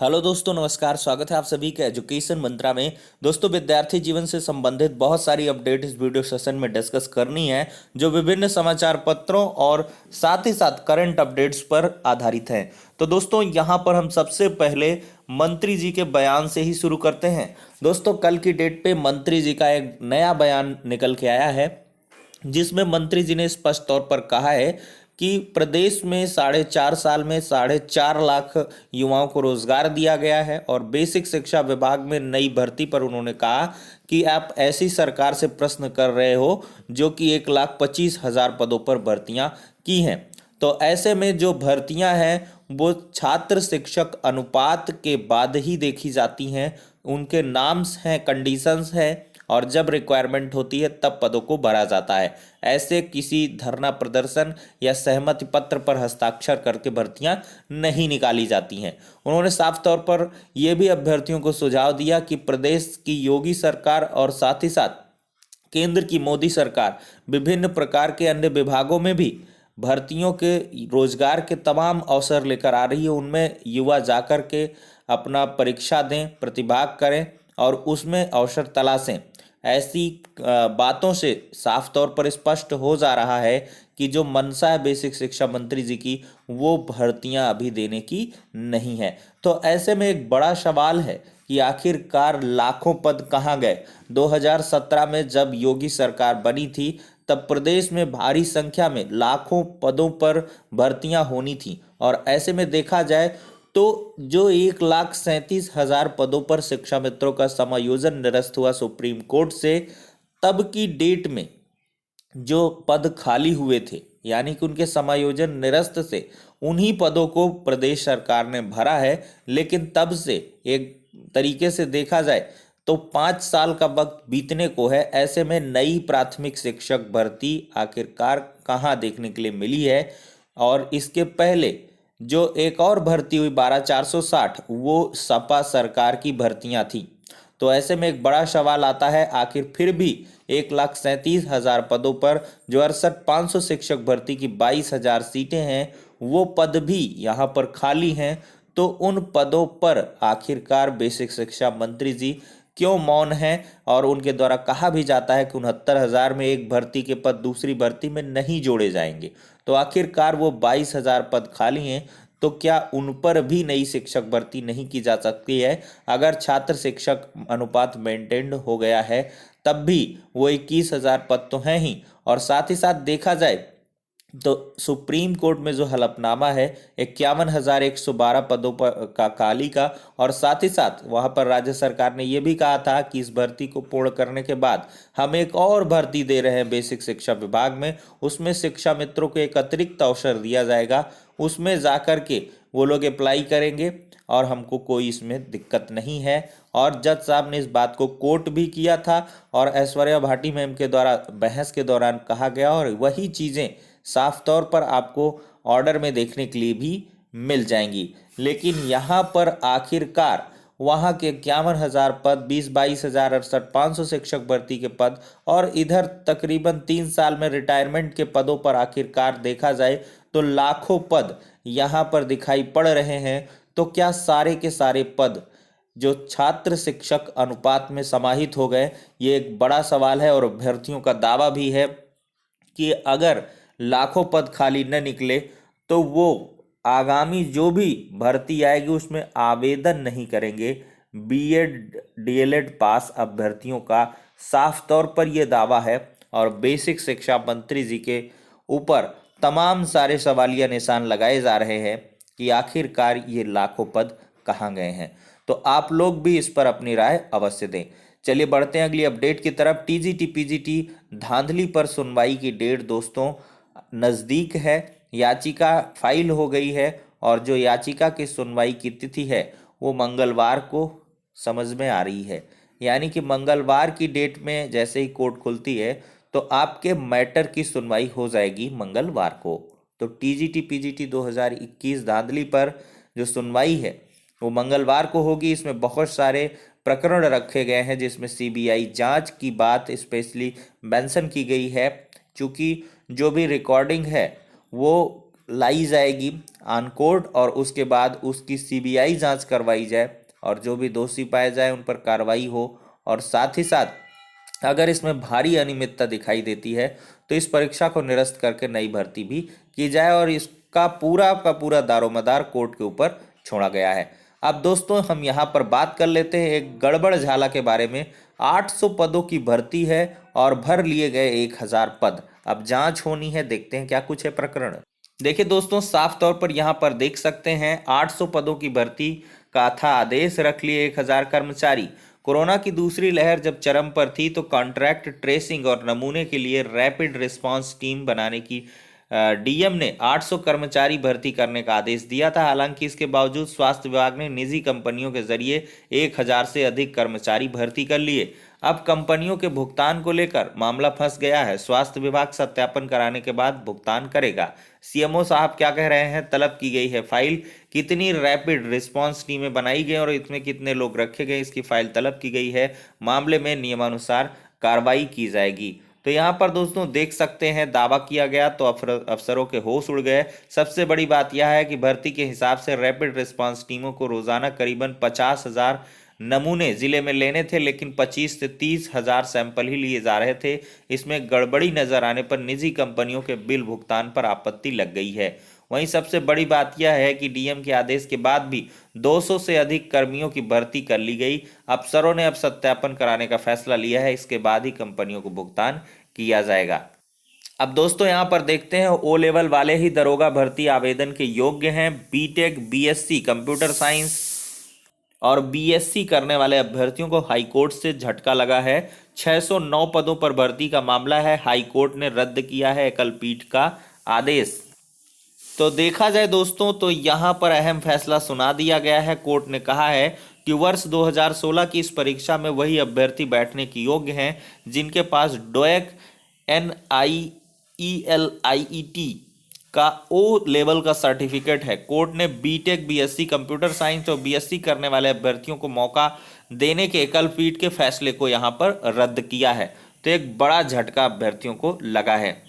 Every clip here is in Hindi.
हेलो दोस्तों, नमस्कार। स्वागत है आप सभी का एजुकेशन मंत्रा में। दोस्तों, विद्यार्थी जीवन से संबंधित बहुत सारी अपडेट इस वीडियो सेशन में डिस्कस करनी है, जो विभिन्न समाचार पत्रों और साथ ही साथ करंट अपडेट्स पर आधारित हैं। तो दोस्तों, यहाँ पर हम सबसे पहले मंत्री जी के बयान से ही शुरू करते हैं। दोस्तों, कल की डेट पे मंत्री जी का एक नया बयान निकल के आया है, जिसमें मंत्री जी ने स्पष्ट तौर पर कहा है कि प्रदेश में 4.5 साल में 4.5 लाख युवाओं को रोजगार दिया गया है। और बेसिक शिक्षा विभाग में नई भर्ती पर उन्होंने कहा कि आप ऐसी सरकार से प्रश्न कर रहे हो जो कि 1,25,000 पदों पर भर्तियां की हैं। तो ऐसे में जो भर्तियां हैं वो छात्र शिक्षक अनुपात के बाद ही देखी जाती हैं। उनके नाम्स हैं, कंडीशंस हैं, और जब रिक्वायरमेंट होती है तब पदों को भरा जाता है। ऐसे किसी धरना प्रदर्शन या सहमति पत्र पर हस्ताक्षर करके भर्तियां नहीं निकाली जाती हैं। उन्होंने साफ तौर पर यह भी अभ्यर्थियों को सुझाव दिया कि प्रदेश की योगी सरकार और साथ ही साथ केंद्र की मोदी सरकार विभिन्न प्रकार के अन्य विभागों में भी भर्तियों के रोजगार के तमाम अवसर लेकर आ रही है। उनमें युवा जाकर के अपना परीक्षा दें, प्रतिभाग करें और उसमें अवसर तलाशें। ऐसी बातों से साफ तौर पर स्पष्ट हो जा रहा है कि जो मंशा है बेसिक शिक्षा मंत्री जी की, वो भर्तियां अभी देने की नहीं है। तो ऐसे में एक बड़ा सवाल है कि आखिरकार लाखों पद कहाँ गए। 2017 में जब योगी सरकार बनी थी तब प्रदेश में भारी संख्या में लाखों पदों पर भर्तियां होनी थी। और ऐसे में देखा जाए तो जो 1,37,000 पदों पर शिक्षा मित्रों का समायोजन निरस्त हुआ सुप्रीम कोर्ट से, तब की डेट में जो पद खाली हुए थे, यानी कि उनके समायोजन निरस्त से उन्हीं पदों को प्रदेश सरकार ने भरा है। लेकिन तब से एक तरीके से देखा जाए तो 5 साल का वक्त बीतने को है। ऐसे में नई प्राथमिक शिक्षक भर्ती आखिरकार कहाँ देखने के लिए मिली है। और इसके पहले जो एक और भर्ती हुई 12,460, वो सपा सरकार की भर्तियां थी। तो ऐसे में एक बड़ा सवाल आता है, आखिर फिर भी 1,37,000 पदों पर जो 68,500 शिक्षक भर्ती की 22,000 सीटें हैं, वो पद भी यहाँ पर खाली हैं। तो उन पदों पर आखिरकार बेसिक शिक्षा मंत्री जी क्यों मौन हैं। और उनके द्वारा कहा भी जाता है कि 69,000 में एक भर्ती के पद दूसरी भर्ती में नहीं जोड़े जाएंगे। तो आखिरकार वो 22,000 पद खाली हैं, तो क्या उन पर भी नई शिक्षक भर्ती नहीं की जा सकती है? अगर छात्र शिक्षक अनुपात मेंटेन्ड हो गया है तब भी वो 21,000 पद तो हैं ही। और साथ ही साथ देखा जाए तो सुप्रीम कोर्ट में जो हलफनामा है 51,112 पदों पर का खाली का, और साथ ही साथ वहां पर राज्य सरकार ने यह भी कहा था कि इस भर्ती को पूर्ण करने के बाद हम एक और भर्ती दे रहे हैं बेसिक शिक्षा विभाग में। उसमें शिक्षा मित्रों को एक अतिरिक्त अवसर दिया जाएगा, उसमें जाकर के वो लोग अप्लाई करेंगे और हमको कोई इसमें दिक्कत नहीं है। और जज साहब ने इस बात को कोट भी किया था और ऐश्वर्या भाटी मैम के द्वारा बहस के दौरान कहा गया, और वही चीज़ें साफ तौर पर आपको ऑर्डर में देखने के लिए भी मिल जाएंगी। लेकिन यहाँ पर आखिरकार वहाँ के 51,000 पद, 22,000, 68,500 शिक्षक भर्ती के पद, और इधर तकरीबन 3 साल में रिटायरमेंट के पदों पर आखिरकार देखा जाए तो लाखों पद यहाँ पर दिखाई पड़ रहे हैं। तो क्या सारे के सारे पद जो छात्र शिक्षक अनुपात में समाहित हो गए? ये एक बड़ा सवाल है और अभ्यर्थियों का दावा भी है कि अगर लाखों पद खाली न निकले तो वो आगामी जो भी भर्ती आएगी उसमें आवेदन नहीं करेंगे। बीएड डीएलएड पास अभ्यर्थियों का साफ तौर पर यह दावा है। और बेसिक शिक्षा मंत्री जी के ऊपर तमाम सारे सवालिया निशान लगाए जा रहे हैं कि आखिरकार ये लाखों पद कहाँ गए हैं। तो आप लोग भी इस पर अपनी राय अवश्य दें। चलिए बढ़ते हैं अगली अपडेट की तरफ। टीजीटी पीजीटी धांधली पर सुनवाई की डेट दोस्तों नज़दीक है। याचिका फाइल हो गई है और जो याचिका की सुनवाई की तिथि है वो मंगलवार को समझ में आ रही है। यानी कि मंगलवार की डेट में जैसे ही कोर्ट खुलती है तो आपके मैटर की सुनवाई हो जाएगी मंगलवार को। तो टीजीटी पीजीटी 2021 धांधली पर जो सुनवाई है वो मंगलवार को होगी। इसमें बहुत सारे प्रकरण रखे गए हैं जिसमें सीबीआई जांच की बात स्पेशली मेंशन की गई है। चूंकि जो भी रिकॉर्डिंग है वो लाई जाएगी ऑन कोर्ट और उसके बाद उसकी सीबीआई जांच करवाई जाए और जो भी दोषी पाए जाए उन पर कार्रवाई हो। और साथ ही साथ अगर इसमें भारी अनियमितता दिखाई देती है तो इस परीक्षा को निरस्त करके नई भर्ती भी की जाए और इसका पूरा का पूरा दारोमदार कोर्ट के ऊपर छोड़ा गया है। अब दोस्तों हम यहाँ पर बात कर लेते हैं एक गड़बड़ झाला के बारे में। 800 पदों की भर्ती है और भर लिए गए 1000 पद। अब जांच होनी है, देखते हैं क्या कुछ है प्रकरण। देखिए दोस्तों, साफ तौर पर यहाँ पर देख सकते हैं 800 पदों की भर्ती का था आदेश, रख लिए 1000 कर्मचारी। कोरोना की दूसरी लहर जब चरम पर थी तो कॉन्ट्रैक्ट ट्रेसिंग और नमूने के लिए रैपिड रिस्पांस टीम बनाने की डीएम ने 800 कर्मचारी भर्ती करने का आदेश दिया था। हालांकि इसके बावजूद स्वास्थ्य विभाग ने निजी कंपनियों के जरिए 1000 से अधिक कर्मचारी भर्ती कर लिए। अब कंपनियों के भुगतान को लेकर मामला फंस गया है। स्वास्थ्य विभाग सत्यापन कराने के बाद भुगतान करेगा। सीएमओ साहब क्या कह रहे हैं? तलब की गई है फाइल, कितनी रैपिड रिस्पांस टीमें बनाई गई और इसमें कितने लोग रखे गए, इसकी फाइल तलब की गई है। मामले में नियमानुसार कार्रवाई की जाएगी। तो यहाँ पर दोस्तों देख सकते हैं दावा किया गया तो अफसरों के होश उड़ गए। सबसे बड़ी बात यह है कि भर्ती के हिसाब से रैपिड रिस्पांस टीमों को रोजाना करीबन 50,000 नमूने जिले में लेने थे, लेकिन 25 से 30,000 सैंपल ही लिए जा रहे थे। इसमें गड़बड़ी नजर आने पर निजी कंपनियों के बिल भुगतान पर आपत्ति लग गई है। वहीं सबसे बड़ी बात यह है कि डीएम के आदेश के बाद भी 200 से अधिक कर्मियों की भर्ती कर ली गई। अफसरों ने अब सत्यापन कराने का फैसला लिया है, इसके बाद ही कंपनियों को भुगतान किया जाएगा। अब दोस्तों यहाँ पर देखते हैं ओ लेवल वाले ही दरोगा भर्ती आवेदन के योग्य हैं। बीटेक, बीएससी कंप्यूटर साइंस और बीएससी करने वाले अभ्यर्थियों को हाईकोर्ट से झटका लगा है। 609 पदों पर भर्ती का मामला है। हाईकोर्ट ने रद्द किया है एकल पीठ का आदेश। तो देखा जाए दोस्तों तो यहाँ पर अहम फैसला सुना दिया गया है। कोर्ट ने कहा है कि वर्ष 2016 की इस परीक्षा में वही अभ्यर्थी बैठने के योग्य हैं जिनके पास डोएक NIELIET का ओ लेवल का सर्टिफिकेट है। कोर्ट ने बीटेक, बीएससी कंप्यूटर साइंस और बीएससी करने वाले अभ्यर्थियों को मौका देने के एकल पीठ के फैसले को यहाँ पर रद्द किया है। तो एक बड़ा झटका अभ्यर्थियों को लगा है।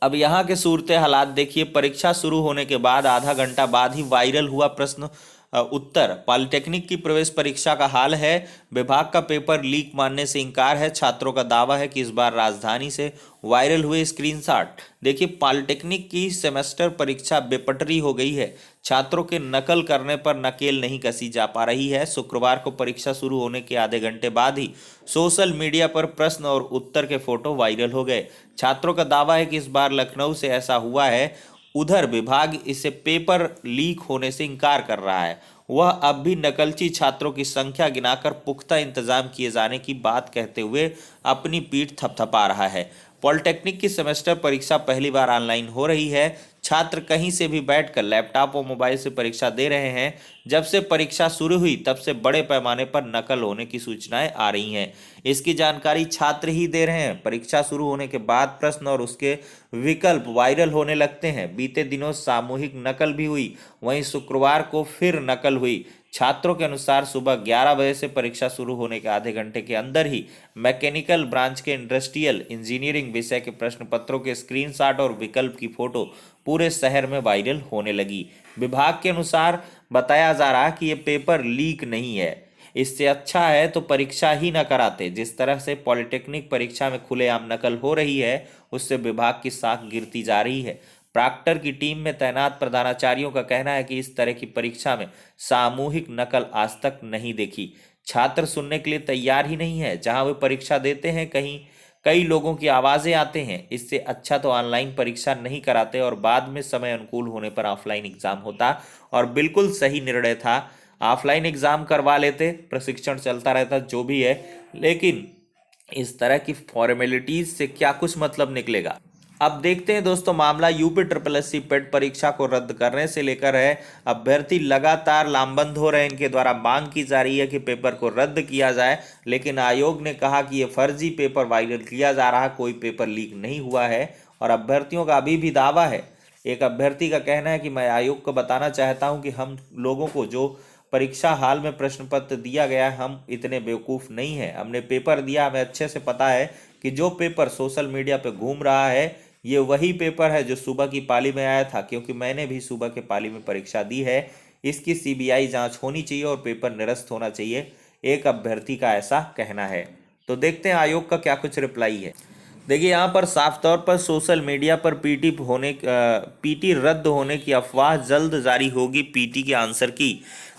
अब यहाँ के सूरत हालात देखिए। परीक्षा शुरू होने के बाद आधा घंटा बाद ही वायरल हुआ प्रश्न उत्तर। पॉलिटेक्निक की प्रवेश परीक्षा का हाल है। विभाग का पेपर लीक मानने से इंकार है। छात्रों का दावा है कि इस बार राजधानी से वायरल हुए स्क्रीनशॉट। देखिए, पॉलिटेक्निक की सेमेस्टर परीक्षा बेपटरी हो गई है। छात्रों के नकल करने पर नकेल नहीं कसी जा पा रही है। शुक्रवार को परीक्षा शुरू होने के आधे घंटे बाद ही सोशल मीडिया पर प्रश्न और उत्तर के फोटो वायरल हो गए। छात्रों का दावा है कि इस बार लखनऊ से ऐसा हुआ है। उधर विभाग इसे पेपर लीक होने से इनकार कर रहा है। वह अब भी नकलची छात्रों की संख्या गिनाकर पुख्ता इंतजाम किए जाने की बात कहते हुए अपनी पीठ थपथपा रहा है। पॉलिटेक्निक की सेमेस्टर परीक्षा पहली बार ऑनलाइन हो रही है। छात्र कहीं से भी बैठकर लैपटॉप और मोबाइल से परीक्षा दे रहे हैं। जब से परीक्षा शुरू हुई तब से बड़े पैमाने पर नकल होने की सूचनाएं आ रही हैं। इसकी जानकारी छात्र ही दे रहे हैं। परीक्षा शुरू होने के बाद प्रश्न और उसके विकल्प वायरल होने लगते हैं। बीते दिनों सामूहिक नकल भी हुई, वहीं शुक्रवार को फिर नकल हुई। छात्रों के अनुसार सुबह 11 बजे से परीक्षा शुरू होने के आधे घंटे के अंदर ही मैकेनिकल ब्रांच के इंडस्ट्रियल इंजीनियरिंग विषय के प्रश्न पत्रों के स्क्रीनशॉट और विकल्प की फोटो पूरे शहर में वायरल होने लगी। विभाग के अनुसार बताया जा रहा कि यह पेपर लीक नहीं है। इससे अच्छा है तो परीक्षा ही न कराते। जिस तरह से पॉलिटेक्निक परीक्षा में खुलेआम नकल हो रही है उससे विभाग की साख गिरती जा रही है। प्रॉक्टर की टीम में तैनात प्रधानाचार्यों का कहना है कि इस तरह की परीक्षा में सामूहिक नकल आज तक नहीं देखी। छात्र सुनने के लिए तैयार ही नहीं है। जहां वे परीक्षा देते हैं कहीं कई लोगों की आवाजें आते हैं। इससे अच्छा तो ऑनलाइन परीक्षा नहीं कराते और बाद में समय अनुकूल होने पर ऑफलाइन एग्जाम होता। और बिल्कुल सही निर्णय था, ऑफलाइन एग्जाम करवा लेते, प्रशिक्षण चलता रहता जो भी है। लेकिन इस तरह की फॉर्मेलिटीज से क्या कुछ मतलब निकलेगा। अब देखते हैं दोस्तों, मामला यूपी SSSC पेट परीक्षा को रद्द करने से लेकर है। अभ्यर्थी लगातार लामबंद हो रहे हैं। इनके द्वारा मांग की जा रही है कि पेपर को रद्द किया जाए, लेकिन आयोग ने कहा कि यह फर्जी पेपर वायरल किया जा रहा, कोई पेपर लीक नहीं हुआ है। और अभ्यर्थियों का अभी भी दावा है। एक अभ्यर्थी का कहना है कि मैं आयोग को बताना चाहता हूं कि हम लोगों को जो परीक्षा हाल में प्रश्न पत्र दिया गया है, हम इतने बेवकूफ़ नहीं हैं। हमने पेपर दिया, हमें अच्छे से पता है कि जो पेपर सोशल मीडिया पे घूम रहा है ये वही पेपर है जो सुबह की पाली में आया था, क्योंकि मैंने भी सुबह के पाली में परीक्षा दी है। इसकी सीबीआई जांच होनी चाहिए और पेपर निरस्त होना चाहिए, एक अभ्यर्थी का ऐसा कहना है। तो देखते हैं आयोग का क्या कुछ रिप्लाई है। देखिए यहाँ पर साफ तौर पर सोशल मीडिया पर पीटी रद्द होने की अफवाह, जल्द जारी होगी पीटी के आंसर की।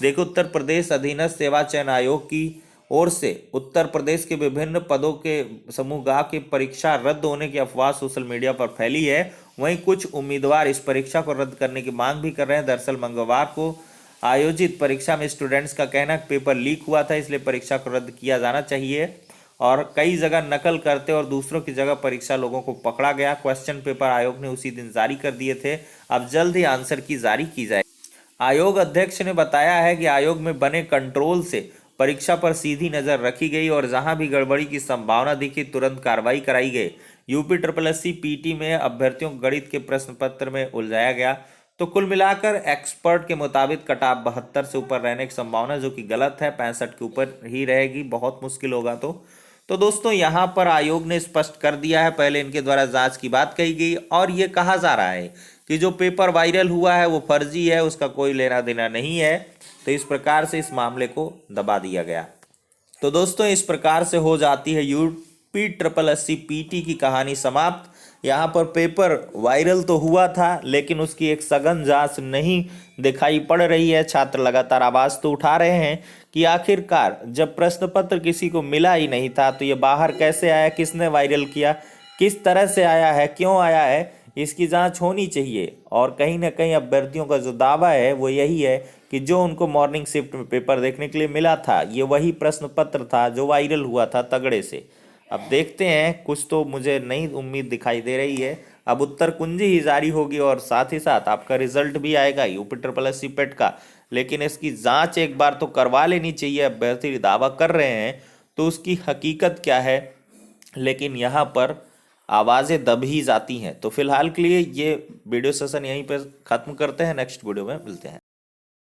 देखो, उत्तर प्रदेश अधीनस्थ सेवा चयन आयोग की ओर से उत्तर प्रदेश के विभिन्न पदों के समूह ग की परीक्षा रद्द होने की अफवाह सोशल मीडिया पर फैली है। वहीं कुछ उम्मीदवार इस परीक्षा को रद्द करने की मांग भी कर रहे हैं। दरअसल मंगलवार को आयोजित परीक्षा में स्टूडेंट्स का कहना है कि पेपर लीक हुआ था, इसलिए परीक्षा को रद्द किया जाना चाहिए और कई जगह नकल करते और दूसरों की जगह परीक्षा लोगों को पकड़ा गया। क्वेश्चन पेपर आयोग ने उसी दिन जारी कर दिए थे, अब जल्द ही आंसर की जारी की जाए। आयोग अध्यक्ष ने बताया है कि आयोग में बने कंट्रोल से परीक्षा पर सीधी नजर रखी गई और जहां भी गड़बड़ी की संभावना दिखी तुरंत कार्रवाई कराई गई। यूपी SSSC पीटी में अभ्यर्थियों को गणित के प्रश्न पत्र में उलझाया गया। तो कुल मिलाकर एक्सपर्ट के मुताबिक कटऑफ 72 से ऊपर रहने की संभावना, जो कि गलत है, 65 के ऊपर ही रहेगी, बहुत मुश्किल होगा। तो दोस्तों यहाँ पर आयोग ने स्पष्ट कर दिया है, पहले इनके द्वारा जांच की बात कही गई और ये कहा जा रहा है कि जो पेपर वायरल हुआ है वो फर्जी है, उसका कोई लेना देना नहीं है। तो इस प्रकार से इस मामले को दबा दिया गया। तो दोस्तों इस प्रकार से हो जाती है यूपी SSSC पीटी की कहानी समाप्त। यहाँ पर पेपर वायरल तो हुआ था, लेकिन उसकी एक सघन जांच नहीं दिखाई पड़ रही है। छात्र लगातार आवाज तो उठा रहे हैं कि आखिरकार जब प्रश्न पत्र किसी को मिला ही नहीं था तो ये बाहर कैसे आया, किसने वायरल किया, किस तरह से आया है, क्यों आया है, इसकी जांच होनी चाहिए। और कहीं ना कहीं अभ्यर्थियों का जो दावा है वो यही है कि जो उनको मॉर्निंग शिफ्ट में पेपर देखने के लिए मिला था, ये वही प्रश्न पत्र था जो वायरल हुआ था तगड़े से। अब देखते हैं, कुछ तो मुझे नई उम्मीद दिखाई दे रही है। अब उत्तर कुंजी ही जारी होगी और साथ ही साथ आपका रिजल्ट भी आएगा यूपी SSSC पेट का, लेकिन इसकी जांच एक बार तो करवा लेनी चाहिए। अभ्यर्थी दावा कर रहे हैं तो उसकी हकीकत क्या है, लेकिन यहाँ पर आवाज़ें दब ही जाती हैं। तो फिलहाल के लिए ये वीडियो सेशन यहीं पर ख़त्म करते हैं, नेक्स्ट वीडियो में मिलते हैं।